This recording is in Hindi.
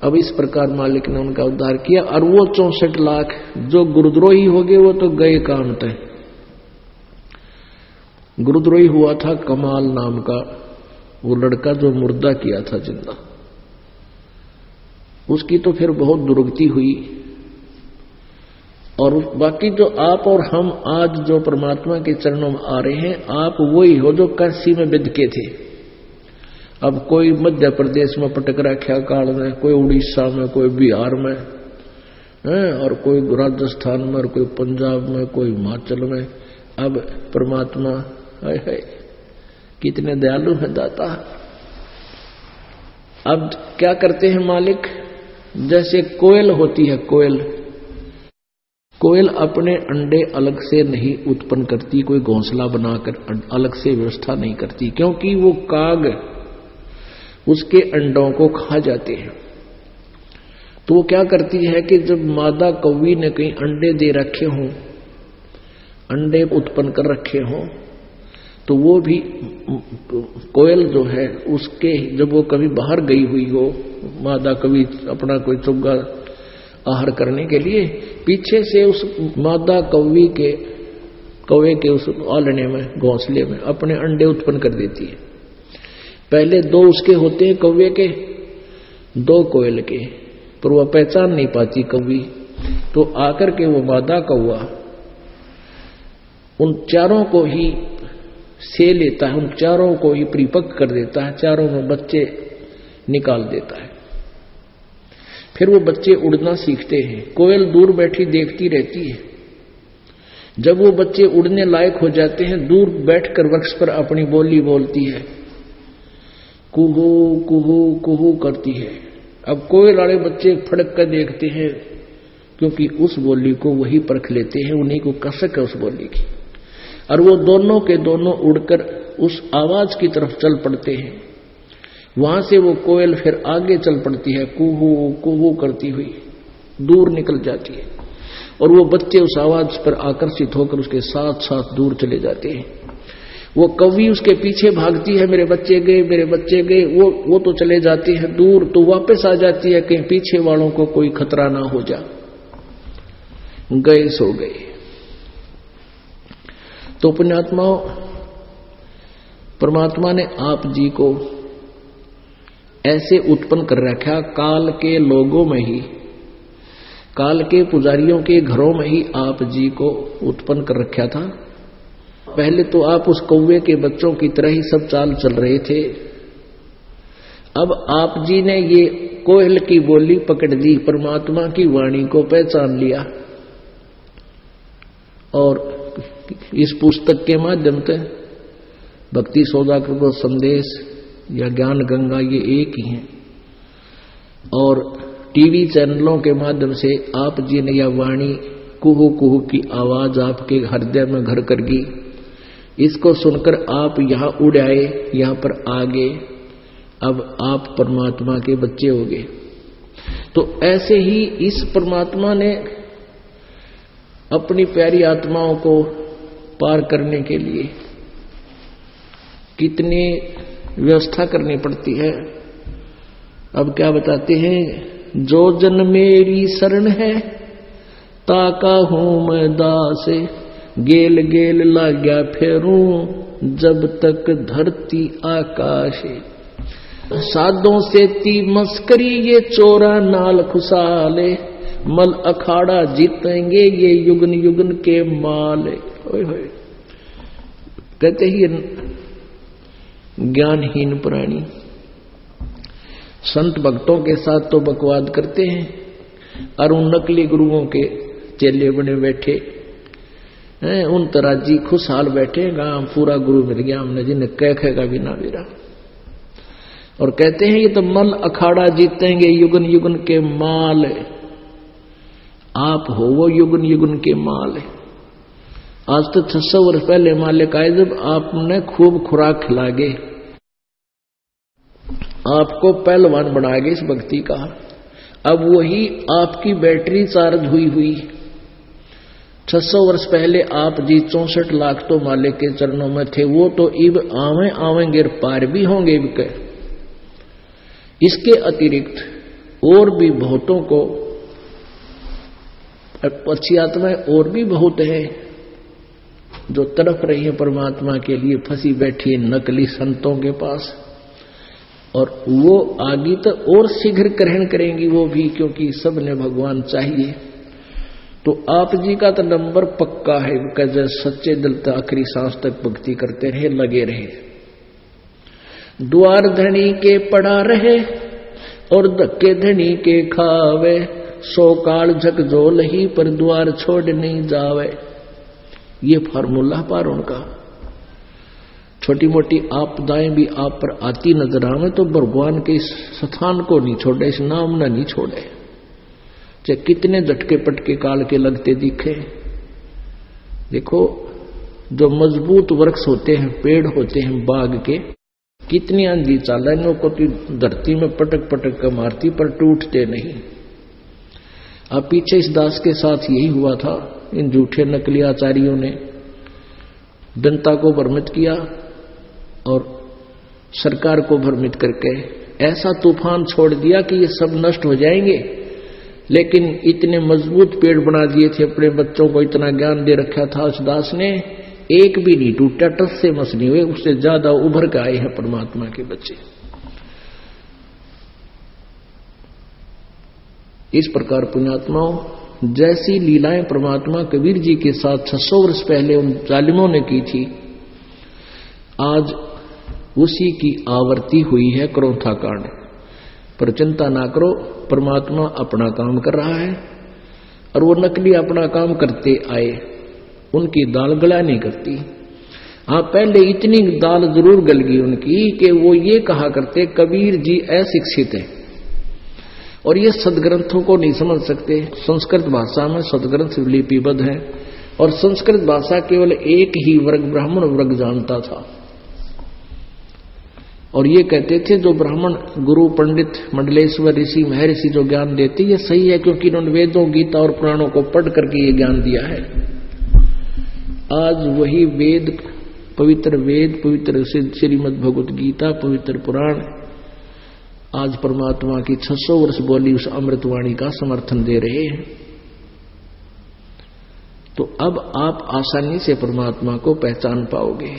अब इस प्रकार मालिक ने उनका उद्धार किया। और वो 64 लाख जो गुरुद्रोही हो गए वो तो गए काम तय। गुरुद्रोही हुआ था कमाल नाम का वो लड़का जो मुर्दा किया था जिंदा, उसकी तो फिर बहुत दुर्गति हुई। और बाकी जो आप और हम आज जो परमात्मा के चरणों में आ रहे हैं, आप वही हो जो काशी में बिदके थे। अब कोई मध्य प्रदेश में पटक रखा काल में, कोई उड़ीसा में, कोई बिहार में है, और कोई राजस्थान में, और कोई पंजाब में, कोई हिमाचल में। अब परमात्मा है कितने दयालु है दाता। अब क्या करते हैं मालिक, जैसे कोयल होती है, कोयल अपने अंडे अलग से नहीं उत्पन्न करती, कोई घोंसला बनाकर अलग से व्यवस्था नहीं करती, क्योंकि वो काग उसके अंडों को खा जाते हैं। तो वो क्या करती है कि जब मादा कौवी ने कहीं अंडे दे रखे हों, अंडे उत्पन्न कर रखे हों, तो वो भी कोयल जो है उसके, जब वो कभी बाहर गई हुई हो, मादा कभी अपना कोई चुग्गा आहार करने के लिए, पीछे से उस मादा कौवे के उस आलने में, घोंसले में अपने अंडे उत्पन्न कर देती है। पहले 2 उसके होते हैं कौवे के, 2 कोयल के, पर वह पहचान नहीं पाती कौवी। तो आकर के वो मादा कौवा उन चारों को ही से लेता है, उन चारों को ही परिपक्व कर देता है, चारों में बच्चे निकाल देता है। फिर वो बच्चे उड़ना सीखते हैं। कोयल दूर बैठी देखती रहती है। जब वो बच्चे उड़ने लायक हो जाते हैं, दूर बैठकर वृक्ष पर अपनी बोली बोलती है, कुहू कुहू कुहू करती है। अब कोयल वाले बच्चे फड़क कर देखते हैं, क्योंकि उस बोली को वही परख लेते हैं, उन्हीं को कसक है उस बोली की। और वो दोनों के दोनों उड़कर उस आवाज की तरफ चल पड़ते हैं। वहां से वो कोयल फिर आगे चल पड़ती है, कुहू कुहू करती हुई दूर निकल जाती है, और वो बच्चे उस आवाज पर आकर्षित होकर उसके साथ साथ दूर चले जाते हैं। वो कौवी उसके पीछे भागती है, मेरे बच्चे गए, मेरे बच्चे गए। वो तो चले जाते हैं दूर, तो वापस आ जाती है कहीं पीछे वालों को कोई खतरा ना हो जा, गए सो गए। तो पुण्यात्माओं, परमात्मा ने आप जी को ऐसे उत्पन्न कर रखा, काल के लोगों में ही, काल के पुजारियों के घरों में ही आप जी को उत्पन्न कर रखा था। पहले तो आप उस कौवे के बच्चों की तरह ही सब चाल चल रहे थे। अब आप जी ने ये कोयल की बोली पकड़ ली, परमात्मा की वाणी को पहचान लिया, और इस पुस्तक के माध्यम से भक्ति सौदागर को संदेश या ज्ञान गंगा ये एक ही हैं, और टीवी चैनलों के माध्यम से आप जी ने यह वाणी कुहू कुहू की आवाज आपके हृदय में घर कर गई। इसको सुनकर आप यहां उड़ आए, यहां पर आ गए। अब आप परमात्मा के बच्चे हो गए। तो ऐसे ही इस परमात्मा ने अपनी प्यारी आत्माओं को पार करने के लिए कितनी व्यवस्था करनी पड़ती है। अब क्या बताते हैं, जो जन मेरी शरण है ताका हूं मैं दासे, गेल गेल लाग्या फेरूं जब तक धरती आकाशे। साधों से ती मस्करी ये चोरा नाल खुशाले, मल अखाड़ा जीतेंगे ये युगन युगन के माले। कहते ही ज्ञानहीन प्राणी संत भक्तों के साथ तो बकवाद करते हैं, और उन नकली गुरुओं के चेले बने बैठे हैं, उन तराजी खुशहाल बैठे, गांव पूरा गुरु मिल गया हमने, जिन्हें कहेगा भी ना मेरा। और कहते हैं ये तो मल अखाड़ा जीतेंगे युगन युगन के माल। आप हो वो युगन युगन के माल। आज तो 600 वर्ष पहले मालिक आए, जब आपने खूब खुराक खिला गए, आपको पहलवान बना गए इस भक्ति का। अब वही आपकी बैटरी चार्ज हुई 600 वर्ष पहले आप जी 64 लाख तो मालिक के चरणों में थे, वो तो इब आवेंगे पार भी होंगे इब के। इसके अतिरिक्त और भी बहुतों को, अच्छी आत्माएं और भी बहुत है जो तड़प रही है परमात्मा के लिए, फंसी बैठी है नकली संतों के पास, और वो आगे तो और शीघ्र ग्रहण करेंगी वो भी, क्योंकि सब ने भगवान चाहिए। तो आप जी का तो नंबर पक्का है कि सच्चे दिल तक आखिरी सांस तक भक्ति करते रहे, लगे रहे। द्वार धनी के पड़ा रहे और धक्के धनी के खावे, सो काल झकझोल ही पर द्वार छोड़ नहीं जावे। ये फार्मूला पार उनका। छोटी मोटी आपदाएं भी आप पर आती नजर आवे तो भगवान के इस स्थान को नहीं छोड़े, इस नाम न नहीं छोड़े, चाहे कितने झटके पटके काल के लगते दिखे। देखो जो मजबूत वृक्ष होते हैं, पेड़ होते हैं बाग के, कितनी आंधी चालानियों को धरती में पटक पटक कर मारती पर टूटते नहीं। अब पीछे इस दास के साथ यही हुआ था। इन झूठे नकली आचार्यों ने जनता को भ्रमित किया और सरकार को भ्रमित करके ऐसा तूफान छोड़ दिया कि ये सब नष्ट हो जाएंगे। लेकिन इतने मजबूत पेड़ बना दिए थे, अपने बच्चों को इतना ज्ञान दे रखा था उस दास ने, एक भी नहीं टूटा, टस से मस नहीं हुए। उससे ज्यादा उभर के आए हैं परमात्मा के बच्चे। इस प्रकार पुण्यात्माओं, जैसी लीलाएं परमात्मा कबीर जी के साथ 600 वर्ष पहले उन जालिमों ने की थी, आज उसी की आवर्ती हुई है क्रोथा कांड। पर चिंता ना करो, परमात्मा अपना काम कर रहा है और वो नकली अपना काम करते आए, उनकी दाल गला नहीं करती। हाँ, पहले इतनी दाल जरूर गल गई उनकी कि वो ये कहा करते कबीर जी अशिक्षित है और ये सदग्रंथों को नहीं समझ सकते। संस्कृत भाषा में सदग्रंथ लिपिबद्ध है और संस्कृत भाषा केवल एक ही वर्ग, ब्राह्मण वर्ग जानता था। और ये कहते थे जो ब्राह्मण गुरु पंडित मंडलेश्वर ऋषि महर्षि जो ज्ञान देते ये सही है, क्योंकि इन्होंने वेदों गीता और पुराणों को पढ़ करके ये ज्ञान दिया है। आज वही वेद, पवित्र श्रीमद् भगवत गीता, पवित्र पुराण आज परमात्मा की 600 वर्ष बोली उस अमृतवाणी का समर्थन दे रहे हैं। तो अब आप आसानी से परमात्मा को पहचान पाओगे।